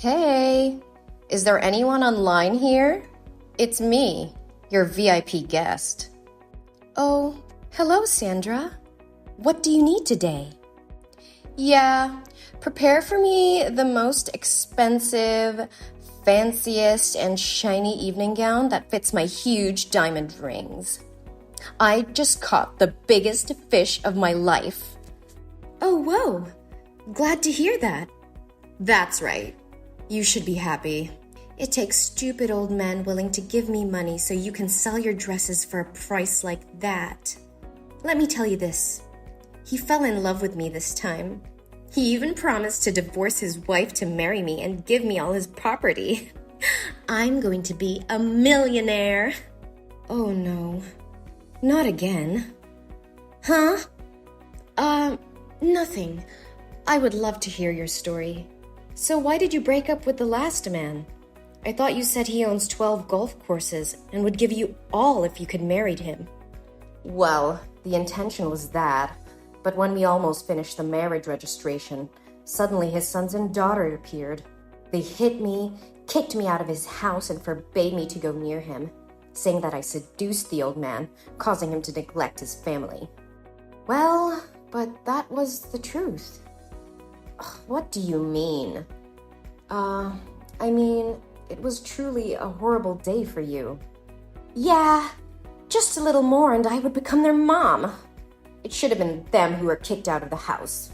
Hey, is there anyone online here? It's me, your VIP guest. Oh, hello, Sandra. What do you need today? Yeah, prepare for me the most expensive, fanciest, and shiny evening gown that fits my huge diamond rings. I just caught the biggest fish of my life. Oh, whoa. Glad to hear that. That's right. You should be happy. It takes stupid old men willing to give me money so you can sell your dresses for a price like that. Let me tell you this. He fell in love with me this time. He even promised to divorce his wife to marry me and give me all his property. I'm going to be a millionaire. Oh no. Not again. Huh? Nothing. I would love to hear your story. So why did you break up with the last man? I thought you said he owns 12 golf courses and would give you all if you could marry him. Well, the intention was that, but when we almost finished the marriage registration, suddenly his sons and daughter appeared. They hit me, kicked me out of his house, and forbade me to go near him, saying that I seduced the old man, causing him to neglect his family. Well, but that was the truth. What do you mean? It was truly a horrible day for you. Yeah, just a little more and I would become their mom. It should have been them who were kicked out of the house.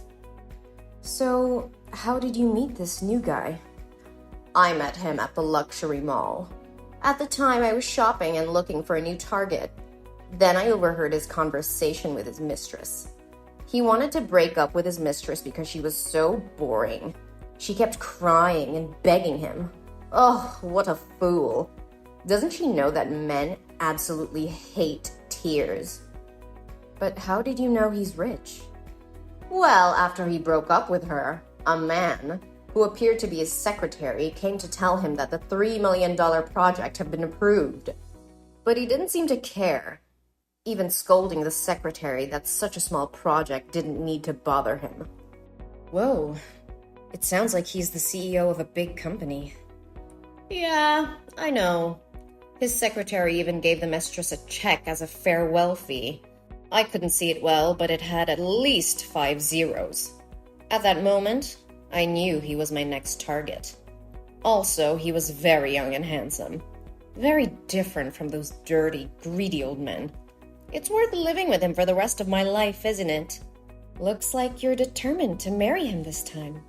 So, how did you meet this new guy? I met him at the luxury mall. At the time, I was shopping and looking for a new target. Then I overheard his conversation with his mistress. He wanted to break up with his mistress because she was so boring. She kept crying and begging him. Oh, what a fool. Doesn't she know that men absolutely hate tears? But how did you know he's rich? Well, after he broke up with her, a man, who appeared to be his secretary, came to tell him that the $3 million project had been approved. But he didn't seem to care, even scolding the secretary that such a small project didn't need to bother him. Whoa, it sounds like he's the CEO of a big company. Yeah, I know. His secretary even gave the mistress a check as a farewell fee. I couldn't see it well, but it had at least 5 zeros. At that moment, I knew he was my next target. Also, he was very young and handsome. Very different from those dirty, greedy old men. It's worth living with him for the rest of my life, isn't it? Looks like you're determined to marry him this time.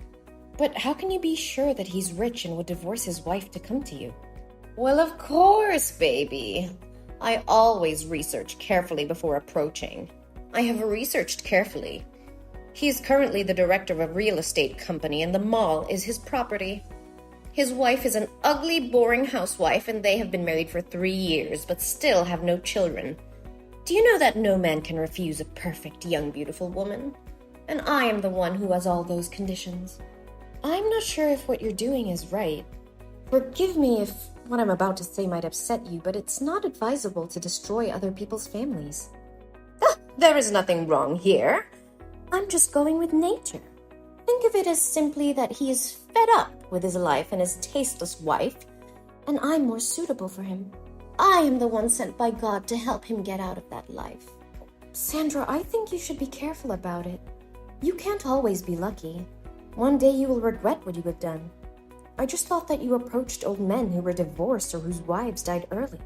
But how can you be sure that he's rich and would divorce his wife to come to you? Well, of course, baby. I always research carefully before approaching. I have researched carefully. He's currently the director of a real estate company and the mall is his property. His wife is an ugly, boring housewife and they have been married for 3 years but still have no children. Do you know that no man can refuse a perfect, young, beautiful woman? And I am the one who has all those conditions. I'm not sure if what you're doing is right. Forgive me if what I'm about to say might upset you, but it's not advisable to destroy other people's families. There is nothing wrong here. I'm just going with nature. Think of it as simply that he is fed up with his life and his tasteless wife, and I'm more suitable for him. I am the one sent by God to help him get out of that life. Sandra, I think you should be careful about it. You can't always be lucky. One day you will regret what you have done. I just thought that you approached old men who were divorced or whose wives died early,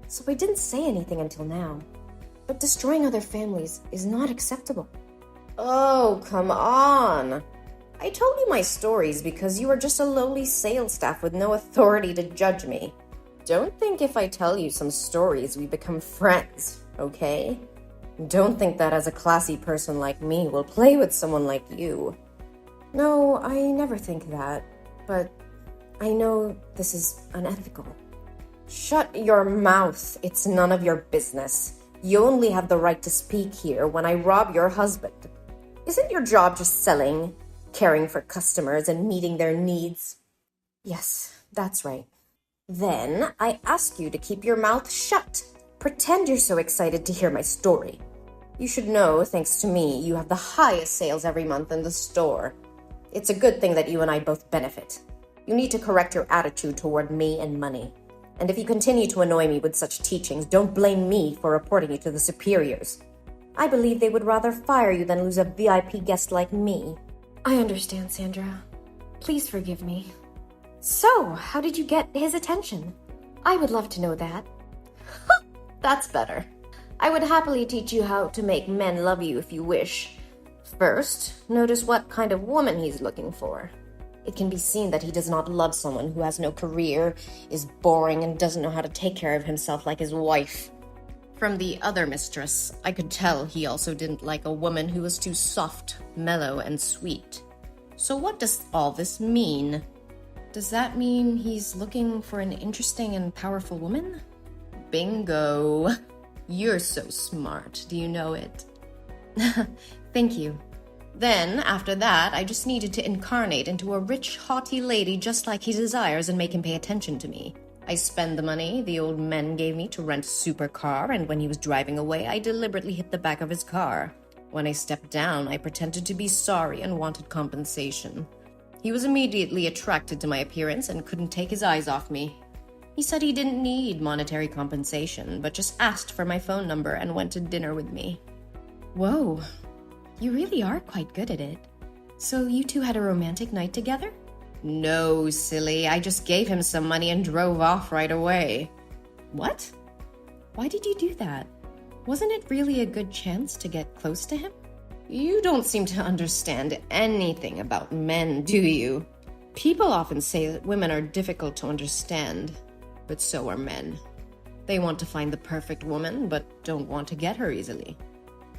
so I didn't say anything until now. But destroying other families is not acceptable. Oh, come on. I told you my stories because you are just a lowly sales staff with no authority to judge me. Don't think if I tell you some stories we become friends, okay? Don't think that as a classy person like me will play with someone like you. No, I never think that, but I know this is unethical. Shut your mouth. It's none of your business. You only have the right to speak here when I rob your husband. Isn't your job just selling, caring for customers, and meeting their needs? Yes, that's right. Then I ask you to keep your mouth shut. Pretend you're so excited to hear my story. You should know, thanks to me, you have the highest sales every month in the store. It's a good thing that you and I both benefit. You need to correct your attitude toward me and money. And if you continue to annoy me with such teachings, don't blame me for reporting you to the superiors. I believe they would rather fire you than lose a VIP guest like me. I understand, Sandra. Please forgive me. So, how did you get his attention? I would love to know that. That's better. I would happily teach you how to make men love you if you wish. First, notice what kind of woman he's looking for. It can be seen that he does not love someone who has no career, is boring, and doesn't know how to take care of himself like his wife. From the other mistress, I could tell he also didn't like a woman who was too soft, mellow, and sweet. So what does all this mean? Does that mean he's looking for an interesting and powerful woman? Bingo! You're so smart, do you know it? Thank you. Then, after that, I just needed to incarnate into a rich, haughty lady just like he desires and make him pay attention to me. I spend the money the old men gave me to rent a supercar, and when he was driving away, I deliberately hit the back of his car. When I stepped down, I pretended to be sorry and wanted compensation. He was immediately attracted to my appearance and couldn't take his eyes off me. He said he didn't need monetary compensation, but just asked for my phone number and went to dinner with me. Whoa. You really are quite good at it. So you two had a romantic night together? No, silly. I just gave him some money and drove off right away. What? Why did you do that? Wasn't it really a good chance to get close to him? You don't seem to understand anything about men, do you? People often say that women are difficult to understand, but so are men. They want to find the perfect woman, but don't want to get her easily.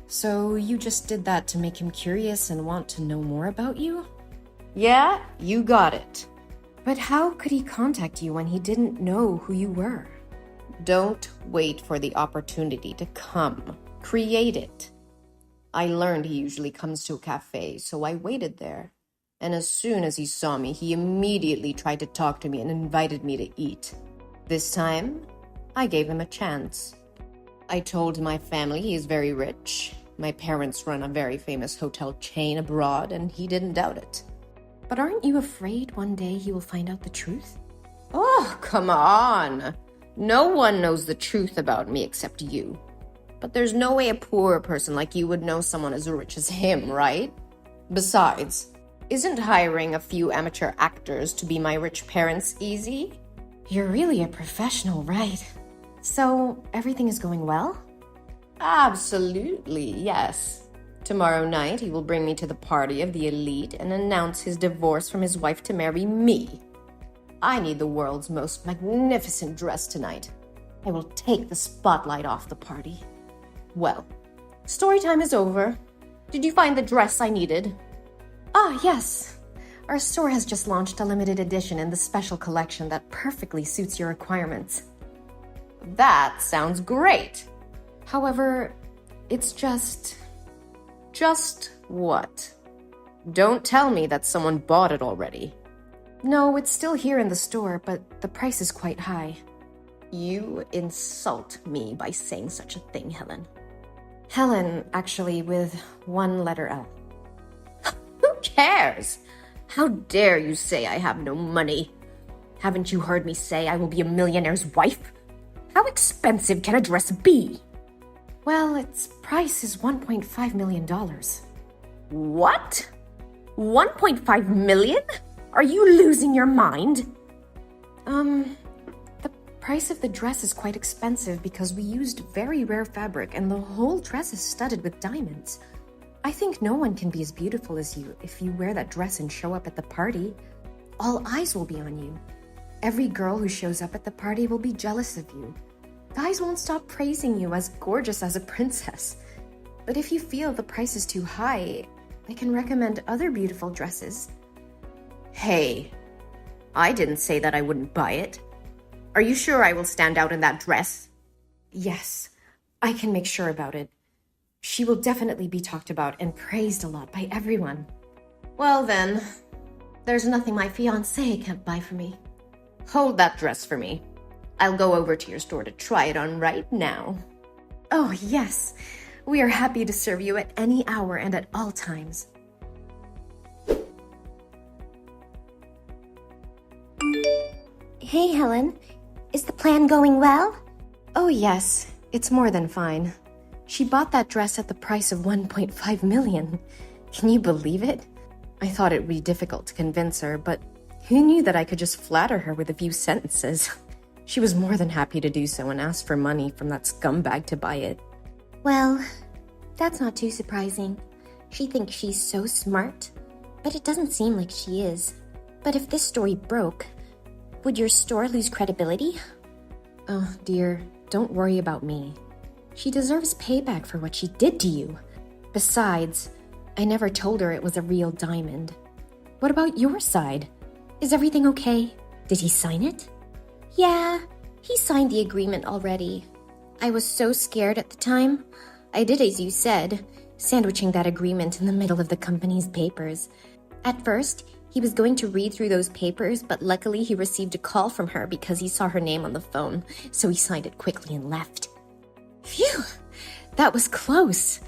So you just did that to make him curious and want to know more about you? Yeah, you got it. But how could he contact you when he didn't know who you were? Don't wait for the opportunity to come. Create it. I learned he usually comes to a cafe, so I waited there. And as soon as he saw me, he immediately tried to talk to me and invited me to eat. This time, I gave him a chance. I told my family he is very rich. My parents run a very famous hotel chain abroad, and he didn't doubt it. But aren't you afraid one day he will find out the truth? Oh, come on. No one knows the truth about me except you. But there's no way a poor person like you would know someone as rich as him, right? Besides, isn't hiring a few amateur actors to be my rich parents easy? You're really a professional, right? So, everything is going well? Absolutely, yes. Tomorrow night, he will bring me to the party of the elite and announce his divorce from his wife to marry me. I need the world's most magnificent dress tonight. I will take the spotlight off the party. Well, story time is over. Did you find the dress I needed? Ah, yes. Our store has just launched a limited edition in the special collection that perfectly suits your requirements. That sounds great. However, it's just what? Don't tell me that someone bought it already. No, it's still here in the store, but the price is quite high. You insult me by saying such a thing, Helen. Helen, actually, with one letter L. Who cares? How dare you say I have no money? Haven't you heard me say I will be a millionaire's wife? How expensive can a dress be? Well, its price is $1.5 million. What? 1.5 million? Are you losing your mind? The price of the dress is quite expensive because we used very rare fabric and the whole dress is studded with diamonds. I think no one can be as beautiful as you if you wear that dress and show up at the party. All eyes will be on you. Every girl who shows up at the party will be jealous of you. Guys won't stop praising you as gorgeous as a princess. But if you feel the price is too high, I can recommend other beautiful dresses. Hey, I didn't say that I wouldn't buy it. Are you sure I will stand out in that dress? Yes, I can make sure about it. She will definitely be talked about and praised a lot by everyone. Well then, there's nothing my fiancé can't buy for me. Hold that dress for me. I'll go over to your store to try it on right now. Oh, yes. We are happy to serve you at any hour and at all times. Hey, Helen. Is the plan going well? Oh, yes. It's more than fine. She bought that dress at the price of $1.5 million. Can you believe it? I thought it would be difficult to convince her, but who knew that I could just flatter her with a few sentences? She was more than happy to do so and asked for money from that scumbag to buy it. Well, that's not too surprising. She thinks she's so smart, but it doesn't seem like she is. But if this story broke, would your store lose credibility? Oh, dear, don't worry about me. She deserves payback for what she did to you. Besides, I never told her it was a real diamond. What about your side? Is everything okay? Did he sign it? Yeah, he signed the agreement already. I was so scared at the time. I did as you said, sandwiching that agreement in the middle of the company's papers. At first, he was going to read through those papers, but luckily he received a call from her because he saw her name on the phone, so he signed it quickly and left. Phew! That was close.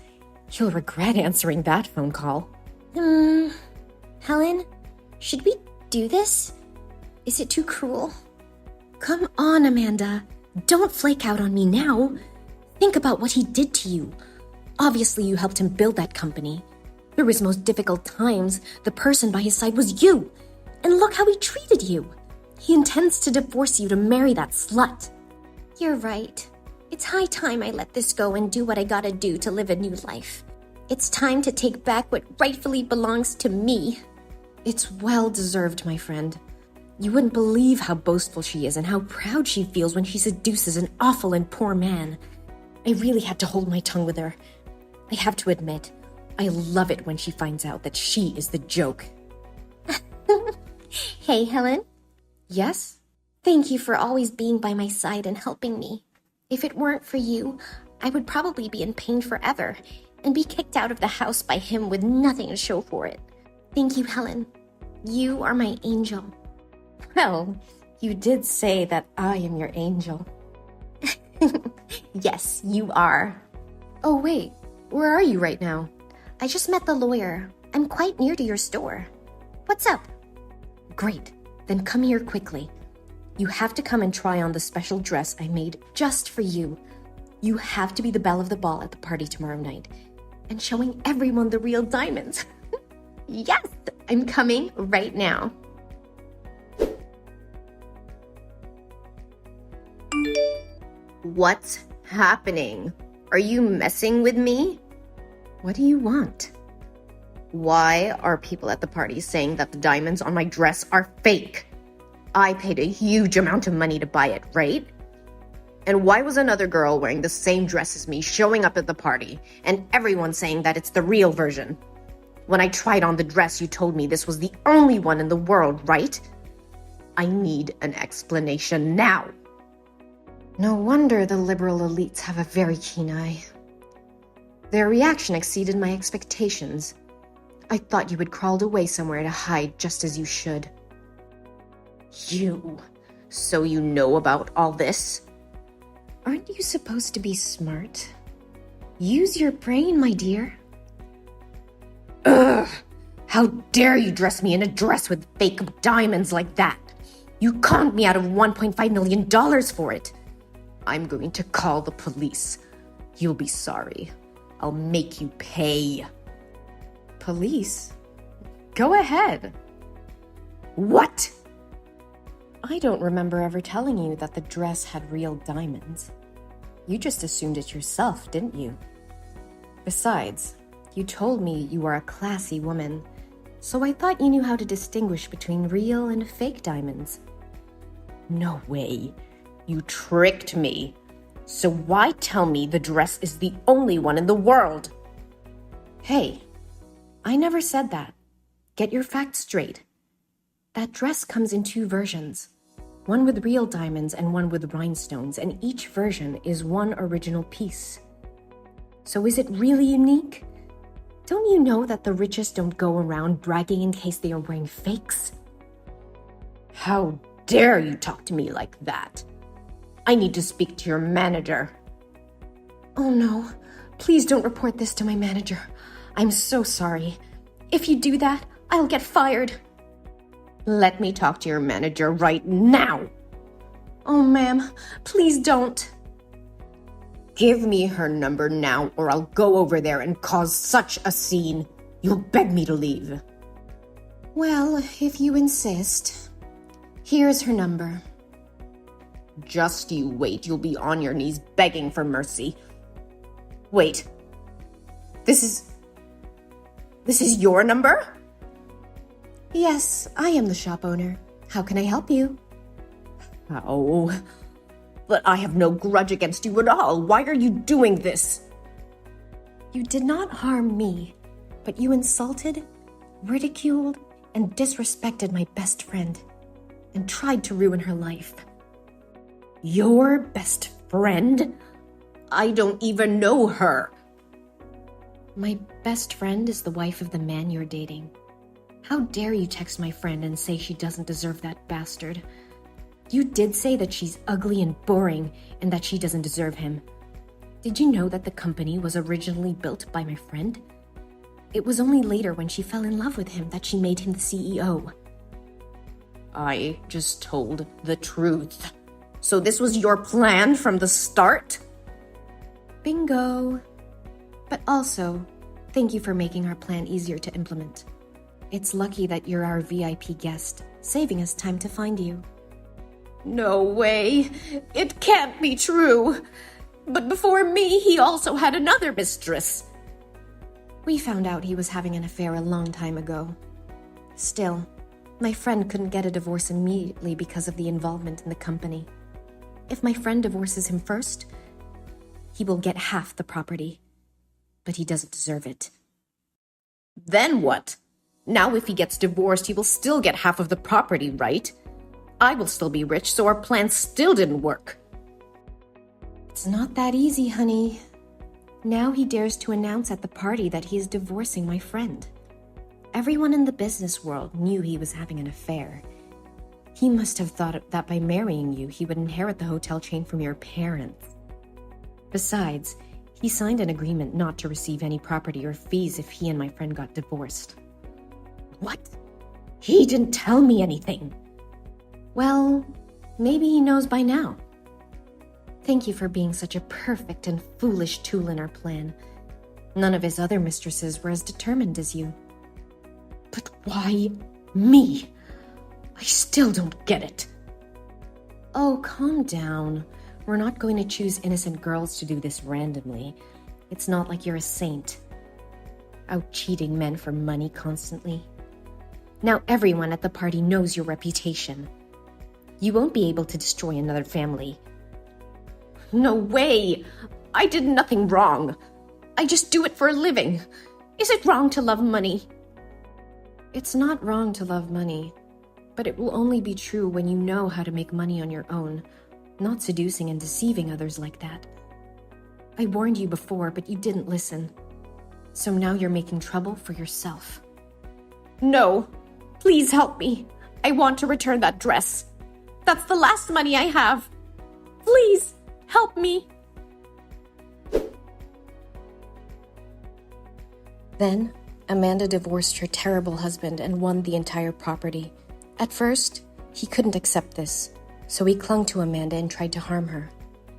You'll regret answering that phone call. Helen, should we do this? Is it too cruel? Come on, Amanda. Don't flake out on me now. Think about what he did to you. Obviously, you helped him build that company. Through his most difficult times, the person by his side was you. And look how he treated you. He intends to divorce you to marry that slut. You're right. It's high time I let this go and do what I gotta do to live a new life. It's time to take back what rightfully belongs to me. It's well deserved, my friend. You wouldn't believe how boastful she is and how proud she feels when she seduces an awful and poor man. I really had to hold my tongue with her. I have to admit, I love it when she finds out that she is the joke. Hey, Helen. Yes? Thank you for always being by my side and helping me. If it weren't for you, I would probably be in pain forever and be kicked out of the house by him with nothing to show for it. Thank you, Helen. You are my angel. Well, you did say that I am your angel. Yes, you are. Oh, wait. Where are you right now? I just met the lawyer. I'm quite near to your store. What's up? Great. Then come here quickly. You have to come and try on the special dress I made just for you. You have to be the belle of the ball at the party tomorrow night and showing everyone the real diamonds. Yes, I'm coming right now. What's happening? Are you messing with me? What do you want? Why are people at the party saying that the diamonds on my dress are fake? I paid a huge amount of money to buy it, right? And why was another girl wearing the same dress as me showing up at the party and everyone saying that it's the real version? When I tried on the dress, you told me this was the only one in the world, right? I need an explanation now. No wonder the liberal elites have a very keen eye. Their reaction exceeded my expectations. I thought you had crawled away somewhere to hide just as you should. You. So you know about all this? Aren't you supposed to be smart? Use your brain, my dear. Ugh! How dare you dress me in a dress with fake diamonds like that? You conned me out of $1.5 million for it. I'm going to call the police. You'll be sorry. I'll make you pay. Police? Go ahead. What? I don't remember ever telling you that the dress had real diamonds. You just assumed it yourself, didn't you? Besides, you told me you are a classy woman, so I thought you knew how to distinguish between real and fake diamonds. No way. You tricked me. So why tell me the dress is the only one in the world? Hey, I never said that. Get your facts straight. That dress comes in two versions. One with real diamonds and one with rhinestones, and each version is one original piece. So is it really unique? Don't you know that the richest don't go around bragging in case they are wearing fakes? How dare you talk to me like that? I need to speak to your manager. Oh no, please don't report this to my manager. I'm so sorry. If you do that, I'll get fired. Let me talk to your manager right now. Oh, ma'am, please don't. Give me her number now, or I'll go over there and cause such a scene. You'll beg me to leave. Well, if you insist. Here's her number. Just you wait. You'll be on your knees begging for mercy. Wait. This is your number? Yes, I am the shop owner. How can I help you? Oh, but I have no grudge against you at all. Why are you doing this? You did not harm me, but you insulted, ridiculed, and disrespected my best friend, and tried to ruin her life. Your best friend? I don't even know her. My best friend is the wife of the man you're dating. How dare you text my friend and say she doesn't deserve that bastard? You did say that she's ugly and boring and that she doesn't deserve him. Did you know that the company was originally built by my friend? It was only later when she fell in love with him that she made him the CEO. I just told the truth. So this was your plan from the start? Bingo. But also, thank you for making our plan easier to implement. It's lucky that you're our VIP guest, saving us time to find you. No way. It can't be true. But before me, he also had another mistress. We found out he was having an affair a long time ago. Still, my friend couldn't get a divorce immediately because of the involvement in the company. If my friend divorces him first, he will get half the property. But he doesn't deserve it. Then what? Now if he gets divorced, he will still get half of the property, right? I will still be rich, so our plan still didn't work. It's not that easy, honey. Now he dares to announce at the party that he is divorcing my friend. Everyone in the business world knew he was having an affair. He must have thought that by marrying you, he would inherit the hotel chain from your parents. Besides, he signed an agreement not to receive any property or fees if he and my friend got divorced. What? He didn't tell me anything. Well, maybe he knows by now. Thank you for being such a perfect and foolish tool in our plan. None of his other mistresses were as determined as you. But why me? I still don't get it. Oh, calm down. We're not going to choose innocent girls to do this randomly. It's not like you're a saint. Out cheating men for money constantly. Now everyone at the party knows your reputation. You won't be able to destroy another family. No way! I did nothing wrong. I just do it for a living. Is it wrong to love money? It's not wrong to love money, but it will only be true when you know how to make money on your own, not seducing and deceiving others like that. I warned you before, but you didn't listen. So now you're making trouble for yourself. No, please help me. I want to return that dress. That's the last money I have. Please, help me. Then, Amanda divorced her terrible husband and won the entire property. At first, he couldn't accept this, so he clung to Amanda and tried to harm her.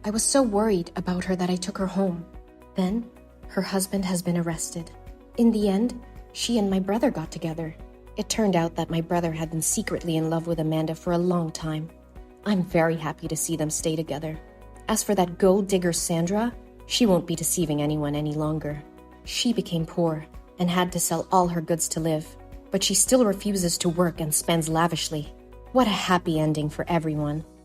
I was so worried about her that I took her home. Then, her husband has been arrested. In the end, she and my brother got together. It turned out that my brother had been secretly in love with Amanda for a long time. I'm very happy to see them stay together. As for that gold digger Sandra, she won't be deceiving anyone any longer. She became poor and had to sell all her goods to live, but she still refuses to work and spends lavishly. What a happy ending for everyone.